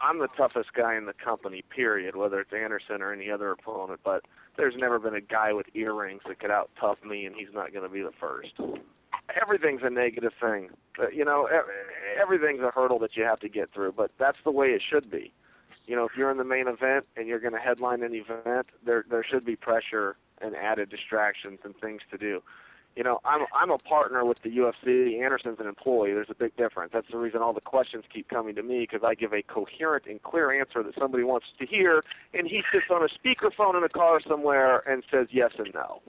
I'm the toughest guy in the company, period, whether it's Anderson or any other opponent, but there's never been a guy with earrings that could out-tough me, and he's not going to be the first. Everything's a negative thing. Everything's a hurdle that you have to get through, but that's the way it should be. If you're in the main event and you're going to headline an event, there should be pressure and added distractions and things to do. I'm a partner with the UFC. Anderson's an employee. There's a big difference. That's the reason all the questions keep coming to me, because I give a coherent and clear answer that somebody wants to hear, and he sits on a speakerphone in a car somewhere and says yes and no.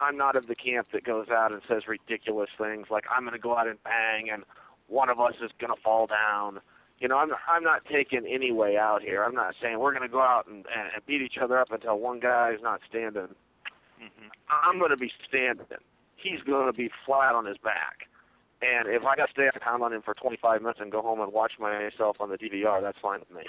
I'm not of the camp that goes out and says ridiculous things like I'm going to go out and bang and one of us is going to fall down. I'm not taking any way out here. I'm not saying we're going to go out and beat each other up until one guy is not standing. Mm-hmm. I'm going to be standing. He's going to be flat on his back. And if I got to stay up and pound on him for 25 minutes and go home and watch myself on the DVR, that's fine with me.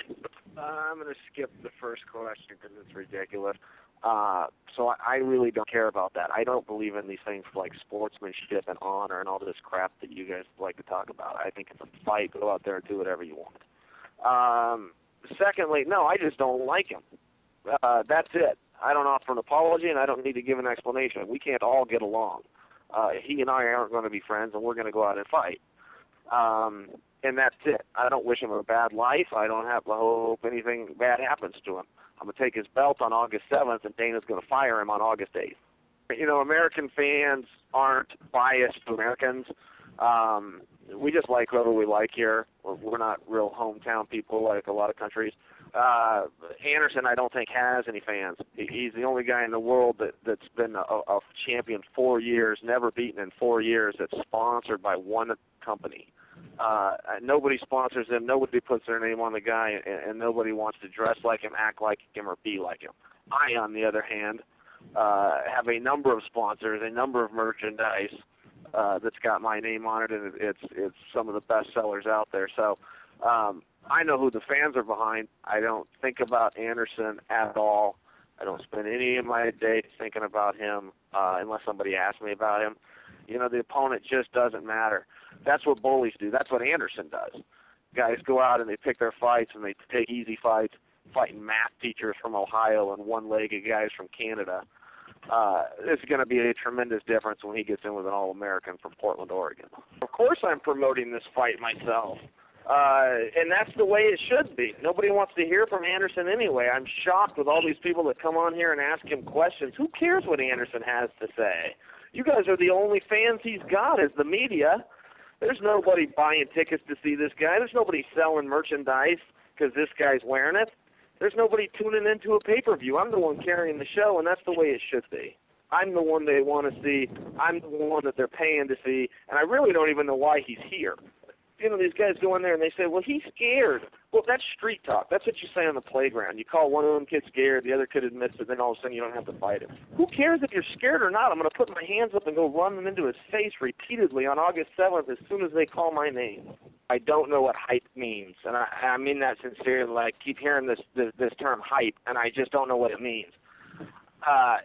I'm going to skip the first question because it's ridiculous. So I really don't care about that. I don't believe in these things like sportsmanship and honor and all this crap that you guys like to talk about. I think it's a fight. Go out there and do whatever you want. Secondly, no, I just don't like him. That's it. I don't offer an apology, and I don't need to give an explanation. We can't all get along. He and I aren't going to be friends, and we're going to go out and fight. And that's it. I don't wish him a bad life. I don't have to hope anything bad happens to him. I'm going to take his belt on August 7th, and Dana's going to fire him on August 8th. American fans aren't biased to Americans. We just like whoever we like here. We're not real hometown people like a lot of countries. Anderson, I don't think, has any fans. He's the only guy in the world that's been a champion 4 years, never beaten in 4 years, that's sponsored by one company. Nobody sponsors him. Nobody puts their name on the guy, and nobody wants to dress like him, act like him, or be like him. I, on the other hand, have a number of sponsors, a number of merchandise that's got my name on it, and it's some of the best sellers out there. So I know who the fans are behind. I don't think about Anderson at all. I don't spend any of my day thinking about him unless somebody asks me about him. The opponent just doesn't matter. That's what bullies do. That's what Anderson does. Guys go out and they pick their fights and they take easy fights, fighting math teachers from Ohio and one-legged guys from Canada. It's going to be a tremendous difference when he gets in with an All-American from Portland, Oregon. Of course I'm promoting this fight myself. And that's the way it should be. Nobody wants to hear from Anderson anyway. I'm shocked with all these people that come on here and ask him questions. Who cares what Anderson has to say? You guys are the only fans he's got is the media. There's nobody buying tickets to see this guy. There's nobody selling merchandise because this guy's wearing it. There's nobody tuning into a pay-per-view. I'm the one carrying the show, and that's the way it should be. I'm the one they want to see. I'm the one that they're paying to see, and I really don't even know why he's here. These guys go in there and they say, well, he's scared. Well, that's street talk. That's what you say on the playground. You call one of them kids scared, the other kid admits it, then all of a sudden you don't have to fight him. Who cares if you're scared or not? I'm going to put my hands up and go run them into his face repeatedly on August 7th as soon as they call my name. I don't know what hype means, and I mean that sincerely. I keep hearing this term hype, and I just don't know what it means.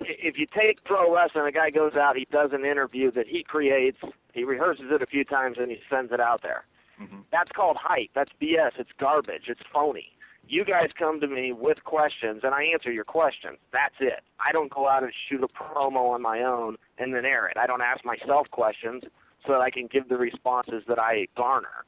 If you take pro wrestling, a guy goes out, he does an interview that he creates, he rehearses it a few times, and he sends it out there. Mm-hmm. That's called hype. That's BS. It's garbage. It's phony. You guys come to me with questions, and I answer your questions. That's it. I don't go out and shoot a promo on my own and then air it. I don't ask myself questions so that I can give the responses that I garner.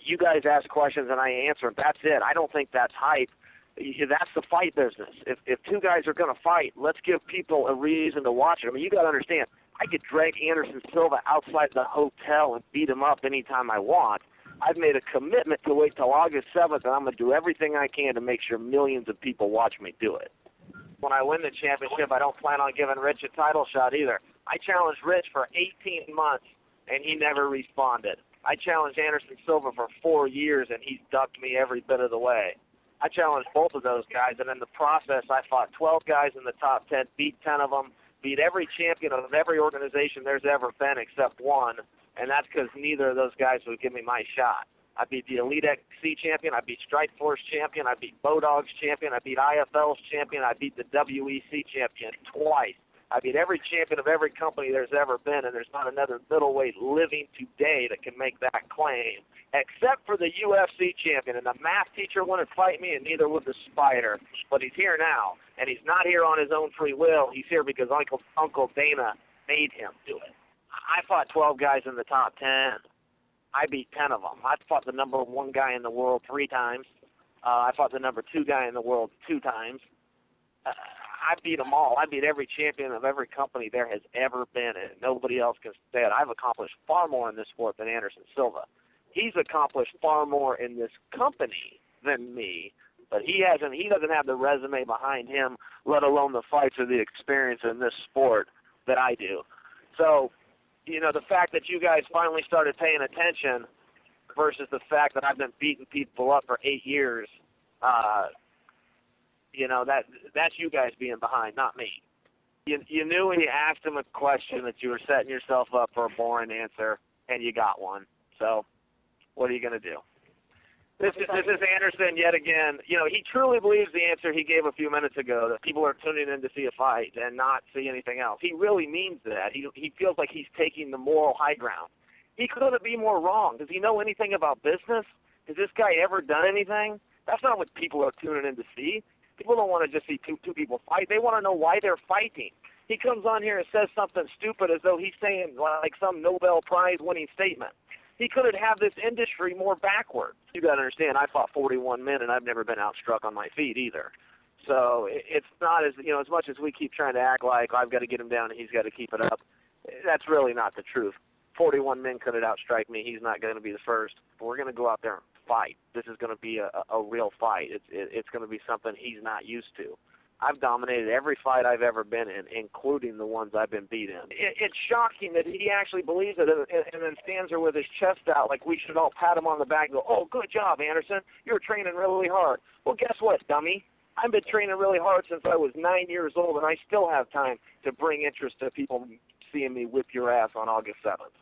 You guys ask questions, and I answer them. That's it. I don't think that's hype. That's the fight business. If two guys are going to fight, let's give people a reason to watch it. I mean, you got to understand, I could drag Anderson Silva outside the hotel and beat him up anytime I want. I've made a commitment to wait till August 7th, and I'm going to do everything I can to make sure millions of people watch me do it. When I win the championship, I don't plan on giving Rich a title shot either. I challenged Rich for 18 months, and he never responded. I challenged Anderson Silva for 4 years, and he's ducked me every bit of the way. I challenged both of those guys, and in the process, I fought 12 guys in the top 10, beat 10 of them, beat every champion of every organization there's ever been except one, and that's because neither of those guys would give me my shot. I beat the Elite XC champion, I beat Strike Force champion, I beat Bodog's champion, I beat IFL's champion, I beat the WEC champion twice. I beat every champion of every company there's ever been, and there's not another middleweight living today that can make that claim, except for the UFC champion. And the math teacher wouldn't fight me, and neither would the Spider. But he's here now, and he's not here on his own free will. He's here because Uncle Dana made him do it. I fought 12 guys in the top 10. I beat 10 of them. I fought the number 1 guy in the world 3 times. I fought the number 2 guy in the world 2 times. I beat them all. I beat every champion of every company there has ever been, and nobody else can say it. I've accomplished far more in this sport than Anderson Silva. He's accomplished far more in this company than me, but he doesn't have the resume behind him, let alone the fights or the experience in this sport that I do. So, the fact that you guys finally started paying attention versus the fact that I've been beating people up for 8 years, that's you guys being behind, not me. You knew when you asked him a question that you were setting yourself up for a boring answer, and you got one. So, what are you going to do? This is Anderson yet again. He truly believes the answer he gave a few minutes ago, that people are tuning in to see a fight and not see anything else. He really means that. He feels like he's taking the moral high ground. He couldn't be more wrong. Does he know anything about business? Has this guy ever done anything? That's not what people are tuning in to see. People don't want to just see two people fight. They want to know why they're fighting. He comes on here and says something stupid as though he's saying like some Nobel Prize winning statement. He couldn't have this industry more backwards. You got to understand, I fought 41 men, and I've never been outstruck on my feet either. So it's not as much as we keep trying to act like I've got to get him down and he's got to keep it up. That's really not the truth. 41 men couldn't outstrike me. He's not going to be the first. We're going to go out there and fight. This is going to be a real fight. It's going to be something he's not used to. I've dominated every fight I've ever been in, including the ones I've been beat in. It's shocking that he actually believes it and then stands there with his chest out like we should all pat him on the back and go, "Oh, good job, Anderson. You're training really hard." Well, guess what, dummy? I've been training really hard since I was 9 years old, and I still have time to bring interest to people seeing me whip your ass on August 7th.